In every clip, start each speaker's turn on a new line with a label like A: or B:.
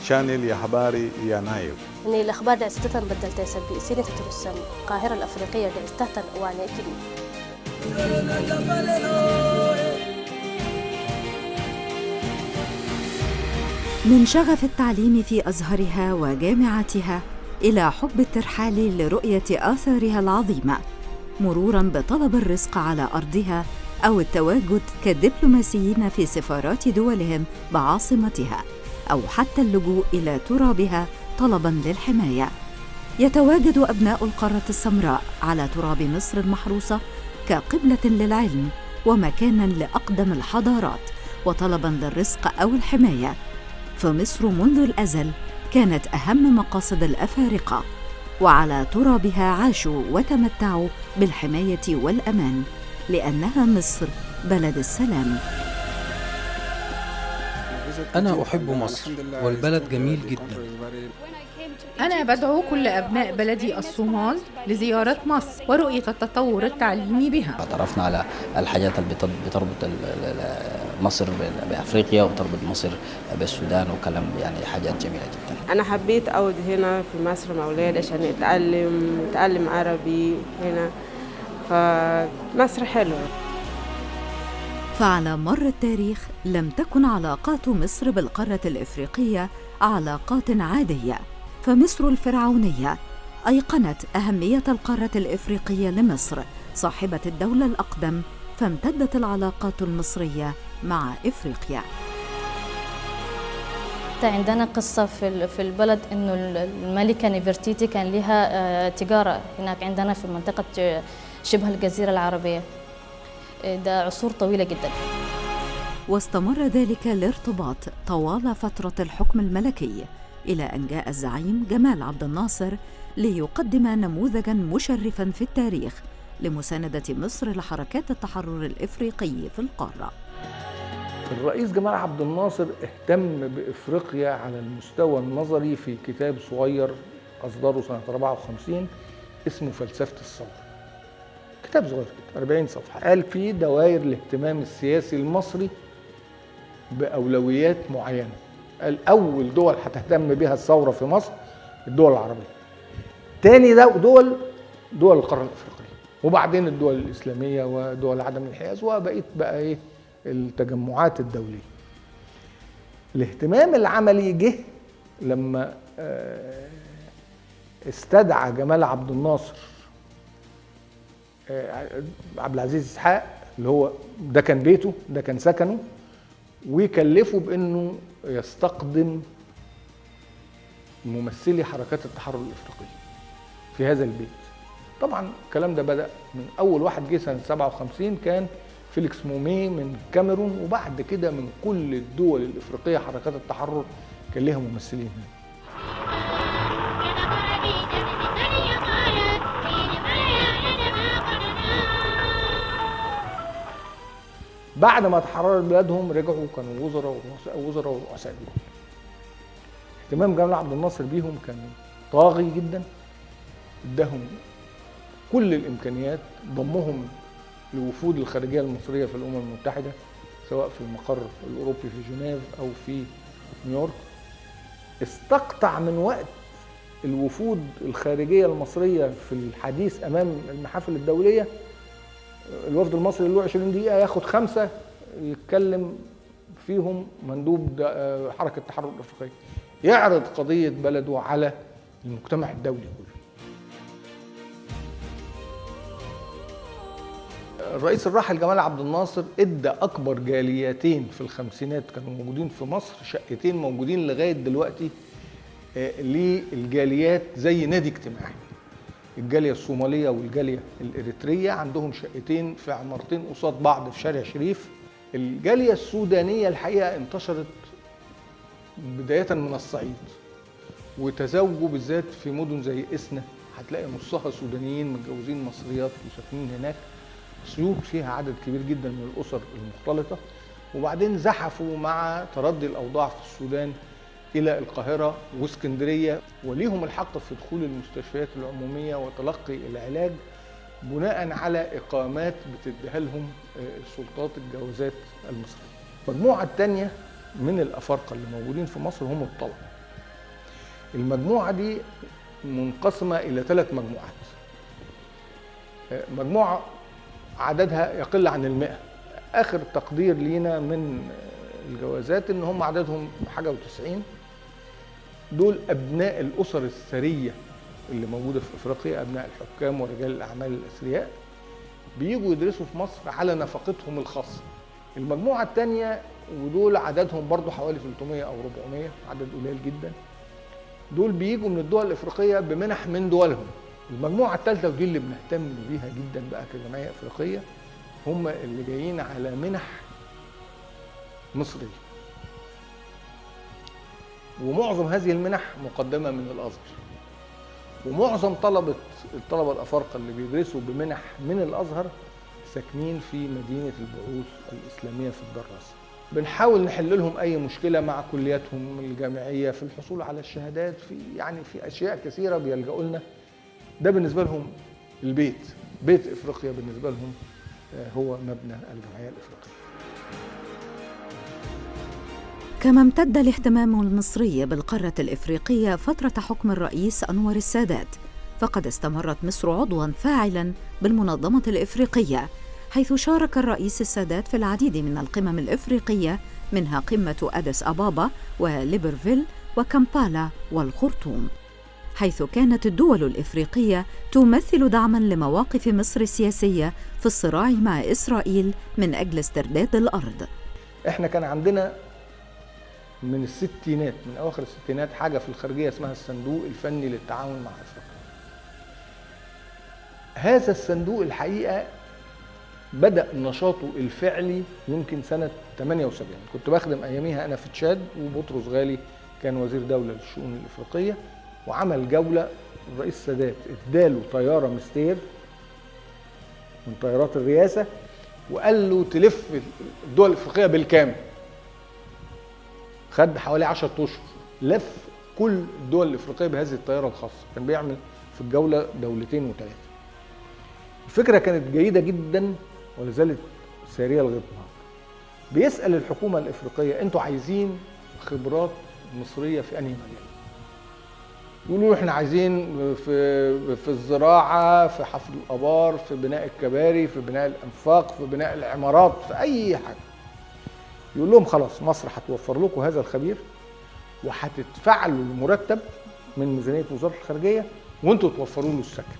A: channel ya habari yanayo
B: ni الأخبار دعستان بدل تسبي سنة ترسم القاهرة الأفريقية دعستان وانيكني
C: من شغف التعليم في أزهرها وجامعاتها إلى حب الترحال لرؤية آثارها العظيمة، مروراً بطلب الرزق على أرضها أو التواجد كدبلوماسيين في سفارات دولهم بعاصمتها، أو حتى اللجوء إلى ترابها طلباً للحماية. يتواجد أبناء القارة السمراء على تراب مصر المحروسة كقبلة للعلم ومكاناً لأقدم الحضارات وطلباً للرزق أو الحماية. فمصر منذ الأزل كانت أهم مقاصد الأفارقة، وعلى ترابها عاشوا وتمتعوا بالحماية والأمان، لأنها مصر بلد السلام.
D: أنا أحب مصر والبلد جميل جدا.
E: أنا بدعو كل أبناء بلدي الصومال لزيارة مصر ورؤية التطور التعليمي بها.
F: تعرفنا على الحاجات اللي بتربط مصر بأفريقيا وتربط مصر بالسودان وكلام، يعني حاجات جميلة جدا.
G: أنا حبيت أعود هنا في مصر مع أولادي عشان أتعلم عربي هنا، فمصر حلوة.
C: فعلى مر التاريخ لم تكن علاقات مصر بالقارة الإفريقية علاقات عادية، فمصر الفرعونية أيقنت أهمية القارة الإفريقية لمصر صاحبة الدولة الأقدم، فامتدت العلاقات المصرية مع إفريقيا.
B: عندنا قصة في البلد إنه الملكة نفرتيتي كان لها تجارة هناك عندنا في منطقة شبه الجزيرة العربية، ده عصور طويلة جدا.
C: واستمر ذلك الارتباط طوال فترة الحكم الملكي، إلى أن جاء الزعيم جمال عبد الناصر ليقدم نموذجاً مشرفاً في التاريخ لمساندة مصر لحركات التحرر الإفريقي في القارة.
H: الرئيس جمال عبد الناصر اهتم بإفريقيا على المستوى النظري في كتاب صغير أصدره سنة 54 اسمه فلسفة الثورة. كتاب صغير 40 صفحة، قال فيه دوائر الاهتمام السياسي المصري بأولويات معينة. قال أول دول هتهتم بها الثورة في مصر الدول العربية، تاني دول القارة الأفريقية، وبعدين الدول الإسلامية ودول عدم الانحياز، وبقيت بقى إيه التجمعات الدولية. الاهتمام العملي جه لما استدعى جمال عبد الناصر عبد العزيز إسحاق، اللي هو ده كان بيته، ده كان سكنه، ويكلفه بأنه يستقدم ممثلي حركات التحرر الإفريقية في هذا البيت. طبعا الكلام ده بدأ من أول واحد جه سنة 57 كان فيليكس مومي من الكاميرون، وبعد كده من كل الدول الإفريقية حركات التحرر كان لها ممثلين هنا. بعد ما تحررت بلادهم رجعوا كانوا وزراء ورؤساء دول. اهتمام جمال عبد الناصر بيهم كان طاغي جدا، اداهم كل الامكانيات، ضمهم لوفود الخارجيه المصريه في الامم المتحده سواء في المقر الاوروبي في جنيف او في نيويورك. استقطع من وقت الوفود الخارجيه المصريه في الحديث امام المحافل الدوليه، الوفد المصري اللي له 20 دقيقة ياخد 5 يتكلم فيهم مندوب حركة التحرر الأفريقية، يعرض قضية بلده على المجتمع الدولي كله. الرئيس الراحل جمال عبد الناصر ادى أكبر جاليتين في الخمسينات كانوا موجودين في مصر، شقتين موجودين لغاية دلوقتي للجاليات زي نادي اجتماعي. الجالية الصومالية والجالية الإريترية عندهم شقتين في عمارتين قصاد بعض في شارع شريف. الجالية السودانية الحقيقة انتشرت بداية من الصعيد، وتزوجوا بالذات في مدن زي إسنا، هتلاقي نصها سودانيين متجوزين مصريات وساكنين هناك، سيوط فيها عدد كبير جدا من الأسر المختلطة. وبعدين زحفوا مع تردي الأوضاع في السودان إلى القاهرة واسكندرية، وليهم الحق في دخول المستشفيات العمومية وتلقي العلاج بناء على إقامات بتديها لهم سلطات الجوازات المصرية. المجموعة الثانية من الأفارقة اللي موجودين في مصر هم الطلبة. المجموعة دي منقسمة إلى 3 مجموعات. مجموعة عددها يقل عن 100. آخر تقدير لينا من الجوازات إن هم عددهم حاجة و90. دول أبناء الأسر الثرية اللي موجودة في أفريقيا، أبناء الحكام ورجال الأعمال الأثرياء، بيجوا يدرسوا في مصر على نفقتهم الخاصة. المجموعة الثانية ودول عددهم برضو حوالي 300 أو 400، عدد قليل جدا، دول بيجوا من الدول الإفريقية بمنح من دولهم. المجموعة الثالثة ودي اللي بنهتم بيها جدا بقى كجمعية إفريقية، هم اللي جايين على منح مصرية، ومعظم هذه المنح مقدمة من الأزهر، ومعظم الطلبة الأفارقة اللي بيدرسوا بمنح من الأزهر ساكنين في مدينة البعوث الإسلامية في الدراسة. بنحاول نحل لهم أي مشكلة مع كلياتهم الجامعية في الحصول على الشهادات، في أشياء كثيرة بيلجأوا لنا. ده بالنسبة لهم بيت إفريقيا بالنسبة لهم هو مبنى الجمعية الإفريقية.
C: كما امتد الاهتمام المصري بالقارة الإفريقية فترة حكم الرئيس أنور السادات، فقد استمرت مصر عضواً فاعلاً بالمنظمة الإفريقية، حيث شارك الرئيس السادات في العديد من القمم الإفريقية، منها قمة أديس أبابا وليبرفيل وكامبالا والخرطوم، حيث كانت الدول الإفريقية تمثل دعماً لمواقف مصر السياسية في الصراع مع إسرائيل من أجل استرداد الأرض.
H: إحنا كان عندنا من الستينات، من أواخر الستينات، حاجة في الخارجية اسمها الصندوق الفني للتعاون مع أفريقيا. هذا الصندوق الحقيقة بدأ نشاطه الفعلي يمكن سنة 78. كنت بخدم أياميها أنا في تشاد، وبطرس غالي كان وزير دولة للشؤون الإفريقية، وعمل جولة. الرئيس السادات اداله طيارة مستير من طيارات الرئاسة، وقال له تلف الدول الإفريقية بالكامل. خد حوالي 10 أشهر لف كل الدول الإفريقية بهذه الطيارة الخاصة. كان بيعمل في الجولة 2 و3. الفكرة كانت جيدة جدا ولا زالت سارية لغاية النهارده. بيسأل الحكومة الإفريقية انتوا عايزين خبرات مصرية في أنهي مجال؟ يقولوا احنا عايزين في الزراعة، في حفر الآبار، في بناء الكباري، في بناء الأنفاق، في بناء العمارات، في أي حاجة. يقول لهم خلاص مصر هتوفر لكم هذا الخبير، وهتدفع له المرتب من ميزانية وزارة الخارجية، وانتوا توفروا له السكن.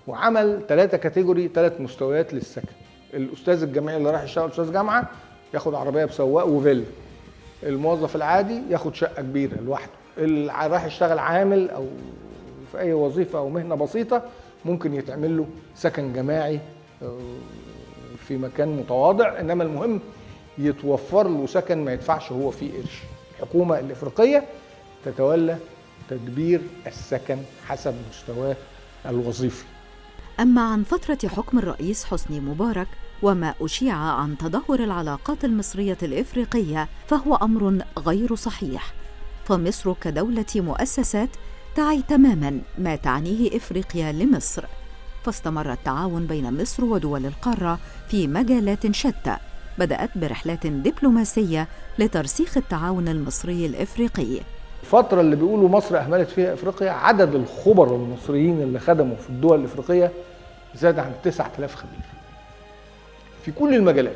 H: وعمل 3 كاتيجوري، 3 مستويات للسكن. الأستاذ الجامعي اللي راح يشتغل أستاذ جامعة ياخد عربية بسواق وفيلا. الموظف العادي ياخد شقة كبيرة لوحده. اللي راح يشتغل عامل أو في أي وظيفة أو مهنة بسيطة ممكن يتعمل له سكن جماعي في مكان متواضع، إنما المهم يتوفر له سكن ما يدفعش هو فيه قرش. الحكومة الإفريقية تتولى تدبير السكن حسب مستواه الوظيفي.
C: أما عن فترة حكم الرئيس حسني مبارك وما أشيع عن تدهور العلاقات المصرية الإفريقية، فهو أمر غير صحيح، فمصر كدولة مؤسسات تعي تماماً ما تعنيه إفريقيا لمصر، فاستمر التعاون بين مصر ودول القارة في مجالات شتى، بدأت برحلات دبلوماسية لترسيخ التعاون المصري الإفريقي.
H: الفترة اللي بيقولوا مصر أهملت فيها إفريقيا، عدد الخبراء المصريين اللي خدموا في الدول الإفريقية زاد عن 9000 خبير في كل المجالات،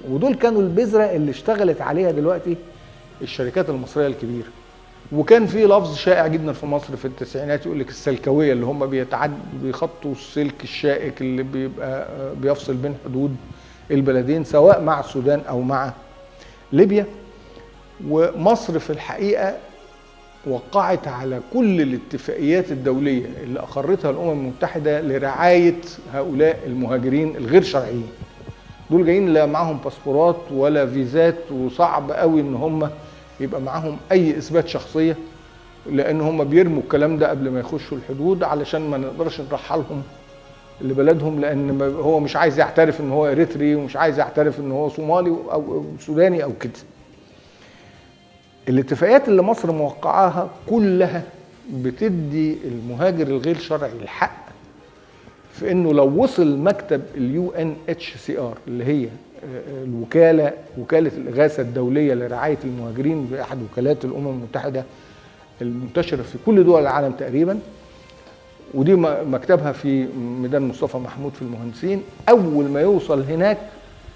H: ودول كانوا البذرة اللي اشتغلت عليها دلوقتي الشركات المصرية الكبيرة. وكان في لفظ شائع جدا في مصر في التسعينات يقول لك السلكوية، اللي هم بيخطوا السلك الشائك اللي بيبقى بيفصل بين حدود البلدين سواء مع السودان أو مع ليبيا. ومصر في الحقيقة وقعت على كل الاتفاقيات الدولية اللي أقرتها الأمم المتحدة لرعاية هؤلاء المهاجرين الغير شرعيين. دول جايين لا معهم باسبورات ولا فيزات، وصعب قوي ان هم يبقى معهم اي اثبات شخصية، لان هم بيرموا الكلام ده قبل ما يخشوا الحدود علشان ما نقدرش نرحلهم لبلدهم، لان هو مش عايز يعترف ان هو اريتري، ومش عايز يعترف ان هو صومالي او سوداني او كده. الاتفاقيات اللي مصر موقعاها كلها بتدي المهاجر الغير شرعي الحق في انه لو وصل مكتب الUNHCR اللي هي وكالة الإغاثة الدولية لرعاية المهاجرين بأحد وكالات الأمم المتحدة المنتشرة في كل دول العالم تقريبا، ودي مكتبها في ميدان مصطفى محمود في المهندسين. أول ما يوصل هناك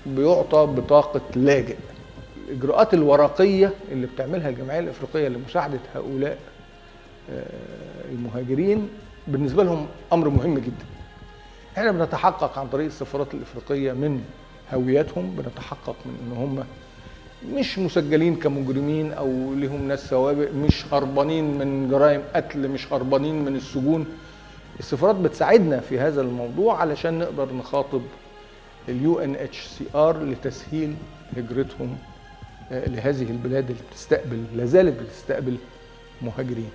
H: بيعطى بطاقة لاجئ. الإجراءات الورقية اللي بتعملها الجمعية الإفريقية لمساعدة هؤلاء المهاجرين بالنسبة لهم أمر مهم جدا. احنا بنتحقق عن طريق السفارات الإفريقية من هوياتهم، بنتحقق من ان هم مش مسجلين كمجرمين او لهم ناس سوابق، مش هربانين من جرائم قتل، مش هربانين من السجون. السفارات بتساعدنا في هذا الموضوع علشان نقدر نخاطب UNHCR لتسهيل هجرتهم لهذه البلاد اللي بتستقبل، لازالت بتستقبل مهاجرين.